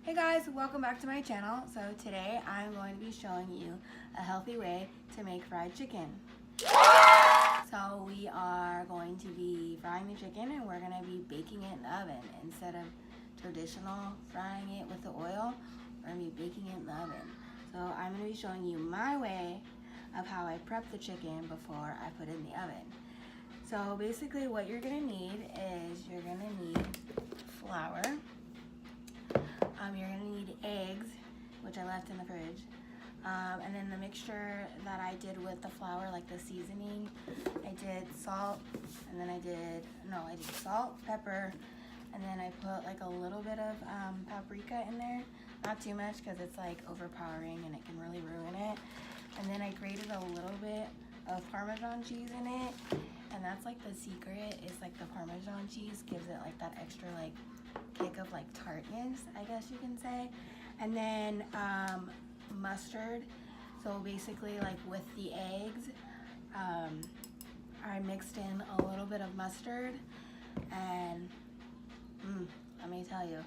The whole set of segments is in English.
Hey guys, welcome back to my channel. So today I'm going to be showing you a healthy way to make fried chicken. So we are going to be frying the chicken and we're going to be baking it in the oven. Instead of traditional frying it with the oil, we're going to be baking it in the oven. So I'm going to be showing you my way of how I prep the chicken before I put it in the oven. So basically what you're going to need is you're going to need flour. You're gonna need eggs, which I left in the fridge, and then the mixture that I did with the flour, like the seasoning, I did salt, and then I did salt, pepper, and then I put like a little bit of paprika in there, not too much because it's like overpowering and it can really ruin it. And then I grated a little bit of Parmesan cheese in it, and that's like the secret, is like the Parmesan cheese gives it like that extra like kick of like tartness, I guess you can say. And then mustard. So basically like with the eggs, I mixed in a little bit of mustard, and let me tell you,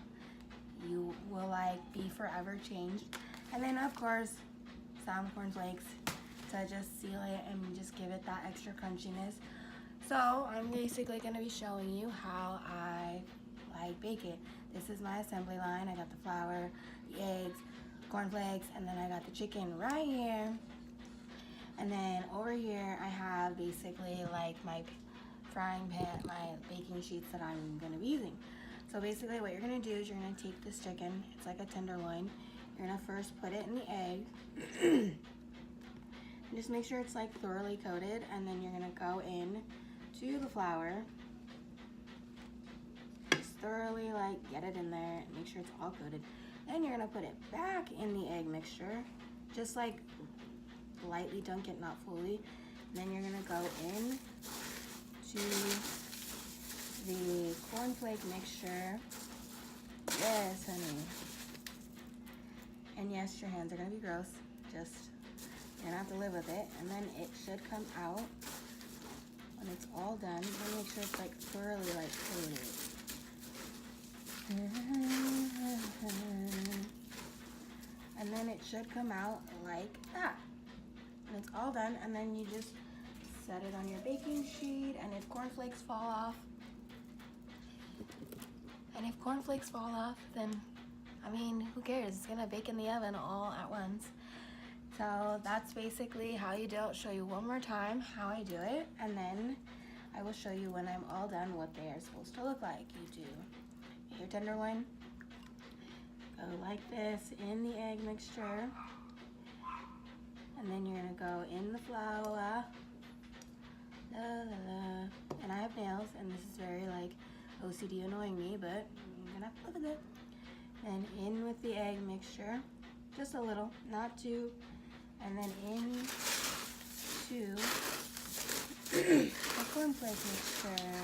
you will like be forever changed. And then of course some cornflakes to just seal it and just give it that extra crunchiness. So I'm basically going to be showing you how I bake it. This is my assembly line. I got the flour, the eggs, cornflakes, and then I got the chicken right here. And then over here I have basically like my frying pan, my baking sheets that I'm going to be using. So basically what you're going to do is you're going to take this chicken, it's like a tenderloin, you're going to first put it in the egg. Just make sure it's like thoroughly coated, and then you're going to go in to the flour. Thoroughly like get it in there, make sure it's all coated. Then you're gonna put it back in the egg mixture, just like lightly dunk it, not fully. Then you're gonna go in to the cornflake mixture. Yes, honey. And yes, your hands are gonna be gross, just you're gonna have to live with it. And then it should come out when it's all done. Then make sure it's like thoroughly like coated. And then it should come out like that. And it's all done, and then you just set it on your baking sheet. And if cornflakes fall off, then I mean, who cares? It's gonna bake in the oven all at once. So that's basically how you do it. I'll show you one more time how I do it, and then I will show you when I'm all done what they are supposed to look like. You do your tenderloin, go like this in the egg mixture, and then you're gonna go in the flour, and I have nails, and this is very like OCD annoying me, but I'm gonna have to live with it. And in with the egg mixture, just a little, not too, and then into the cornflake mixture.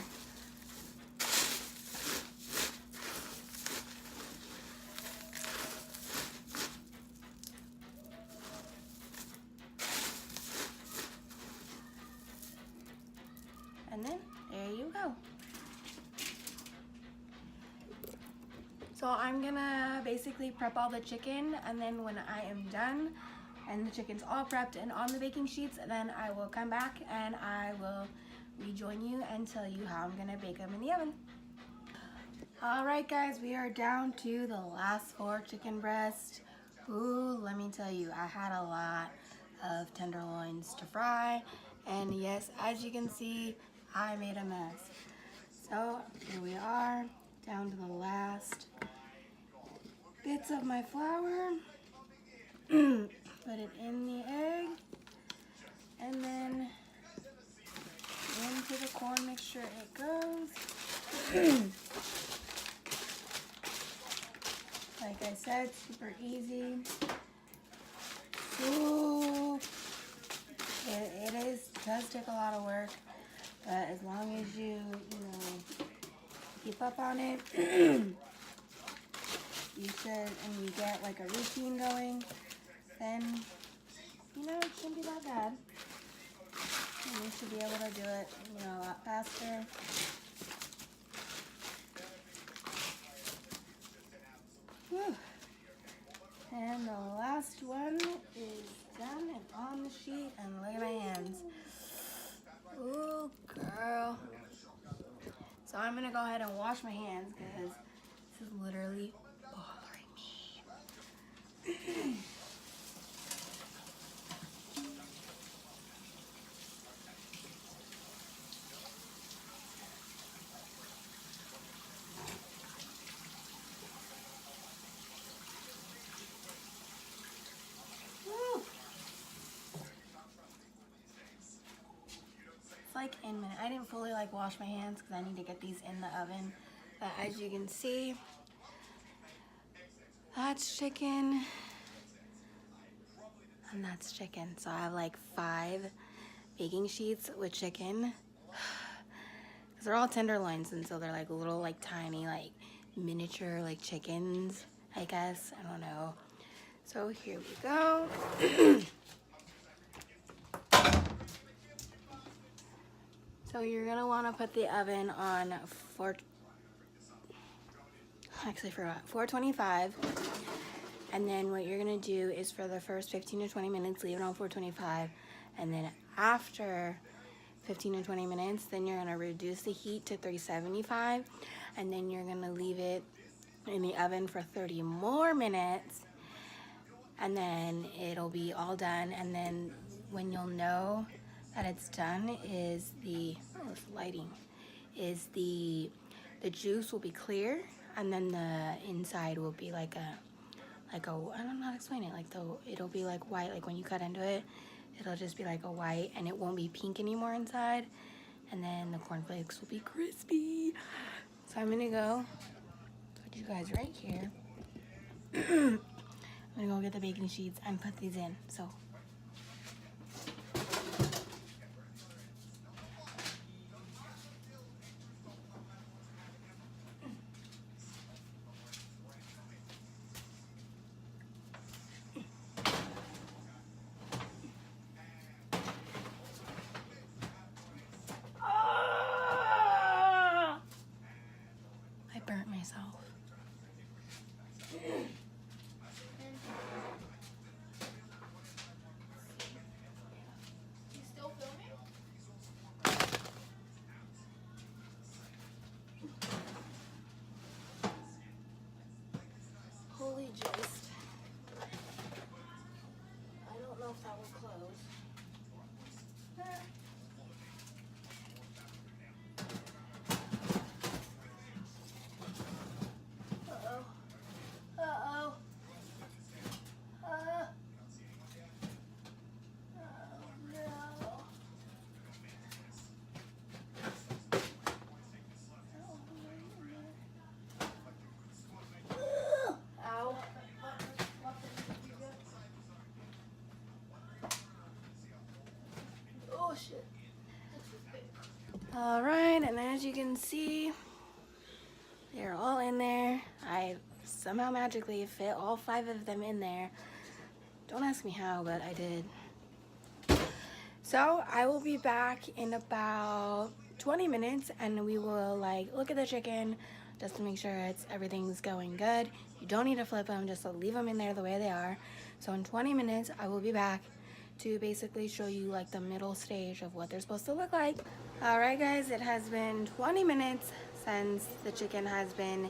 And then there you go. So I'm gonna basically prep all the chicken, and then when I am done and the chicken's all prepped and on the baking sheets, then I will come back and I will rejoin you and tell you how I'm gonna bake them in the oven. Alright guys, we are down to the last 4 chicken breasts. Ooh, let me tell you, I had a lot of tenderloins to fry, and yes, as you can see, I made a mess. So here we are, down to the last bits of my flour. Put it in the egg, and then into the corn mixture it goes. Like I said, super easy. Ooh, it does take a lot of work. But as long as you keep up on it, you should, and you get like a routine going, then, it shouldn't be that bad. And you should be able to do it, a lot faster. Whew. And the last one is done and on the sheet, and look at my hands. Ooh, girl. So I'm gonna go ahead and wash my hands because this is literally bothering me. It's like in a minute. I didn't fully like wash my hands because I need to get these in the oven. But as you can see, that's chicken and that's chicken. So I have like 5 baking sheets with chicken. Because they're all tenderloins, and so they're like little like tiny like miniature like chickens, I guess. I don't know. So here we go. So you're gonna want to put the oven on 425, and then what you're gonna do is for the first 15 to 20 minutes leave it on 425, and then after 15 to 20 minutes then you're gonna reduce the heat to 375, and then you're gonna leave it in the oven for 30 more minutes, and then it'll be all done. And then when you'll know that it's done is the lighting is the juice will be clear, and then the inside will be like a I don't know how to explain it, like it'll be like white, like when you cut into it it'll just be like a white, and it won't be pink anymore inside, and then the cornflakes will be crispy. So I'm gonna go put you guys right here. I'm gonna go get the baking sheets and put these in. So I burnt myself. Holy gist. I don't know if that will close. Uh-oh. Uh-oh. Oh, no. Ow. Oh, shit. All right, and as you can see, they're all in there. I somehow magically fit all 5 of them in there. Don't ask me how, but I did. So I will be back in about 20 minutes, and we will like look at the chicken just to make sure everything's going good. You don't need to flip them, just leave them in there the way they are. So in 20 minutes, I will be back to basically show you like the middle stage of what they're supposed to look like. All right, guys, it has been 20 minutes since the chicken has been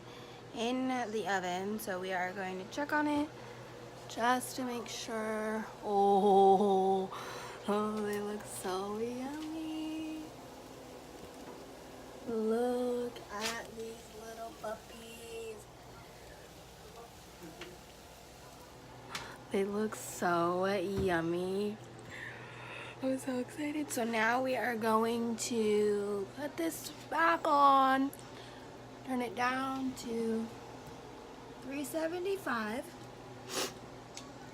in the oven. So we are going to check on it just to make sure. Oh, they look so yummy. Look at these little puppies. They look so yummy. I'm so excited. So now we are going to put this back on, turn it down to 375. I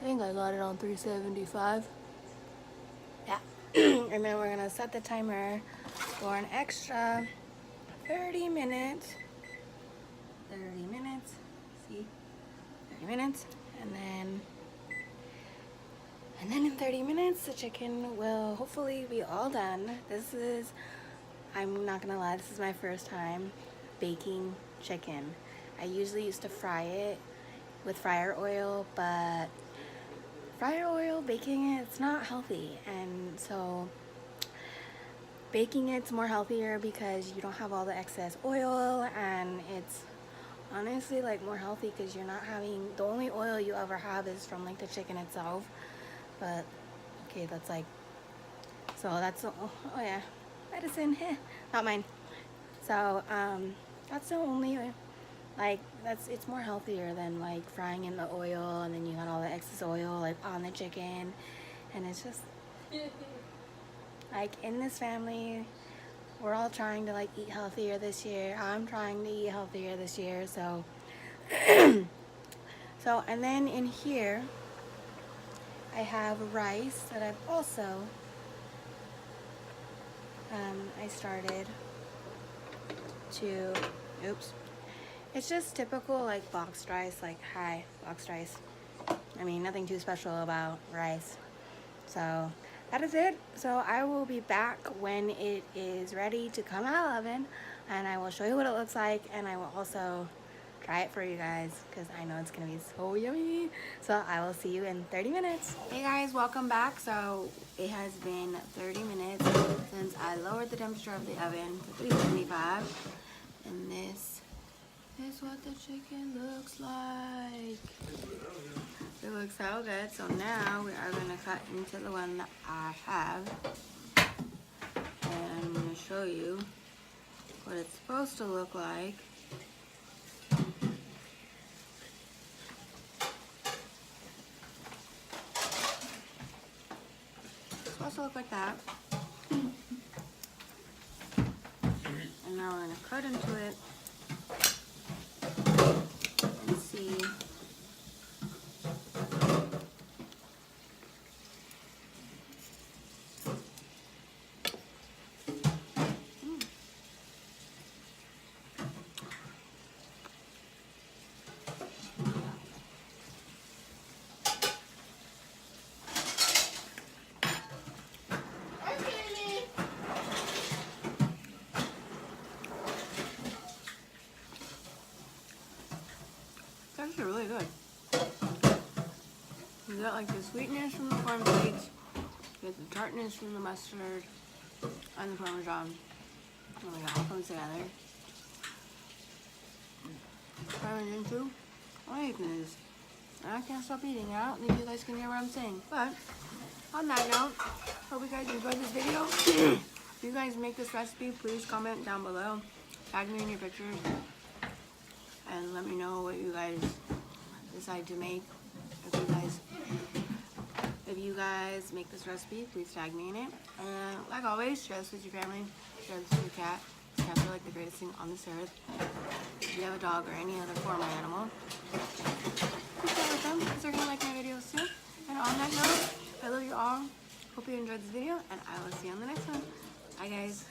think I got it on 375. Yeah. And then we're gonna set the timer for an extra 30 minutes. 30 minutes. See? 30 minutes. And then in 30 minutes, the chicken will hopefully be all done. This is, I'm not gonna lie, this is my first time baking chicken. I usually used to fry it with fryer oil, but fryer oil, baking it, it's not healthy. And so baking it's more healthier because you don't have all the excess oil, and it's honestly like more healthy because you're not having, the only oil you ever have is from like the chicken itself. But okay, that's like, so that's, oh yeah, medicine, not mine. So that's the only, like, it's more healthier than like frying in the oil and then you got all the excess oil like on the chicken. And it's just like, in this family we're all trying to like eat healthier this year. I'm trying to eat healthier this year, so so, and then in here I have rice that I've also I started to, oops, it's just typical like boxed rice, like boxed rice. I mean, nothing too special about rice. So that is it. So I will be back when it is ready to come out of the oven, and I will show you what it looks like, and I will also try it for you guys because I know it's gonna be so yummy. So I will see you in 30 minutes. Hey guys, welcome back. So it has been 30 minutes since I lowered the temperature of the oven to 375, and this is what the chicken looks like. It looks so good. So now we are gonna cut into the one that I have, and I'm gonna show you what it's supposed to look like. It's supposed to look like that. And now we're gonna cut into it and see. It's actually really good. You got like the sweetness from the cornflakes, you get the tartness from the mustard, and the parmesan. Oh my god, all comes together. Parmesan too. I hate this. I can't stop eating. I don't think you guys can hear what I'm saying. But on that note, hope you guys enjoyed this video. If you guys make this recipe, please comment down below. Tag me in your pictures. And let me know what you guys decide to make. If you guys make this recipe, please tag me in it. And like always, share this with your family, share this with your cat. Cats are like the greatest thing on this earth. If you have a dog or any other form of animal, please share with them because they're gonna like my videos too. And on that note, I love you all. Hope you enjoyed this video, and I will see you on the next one. Bye guys.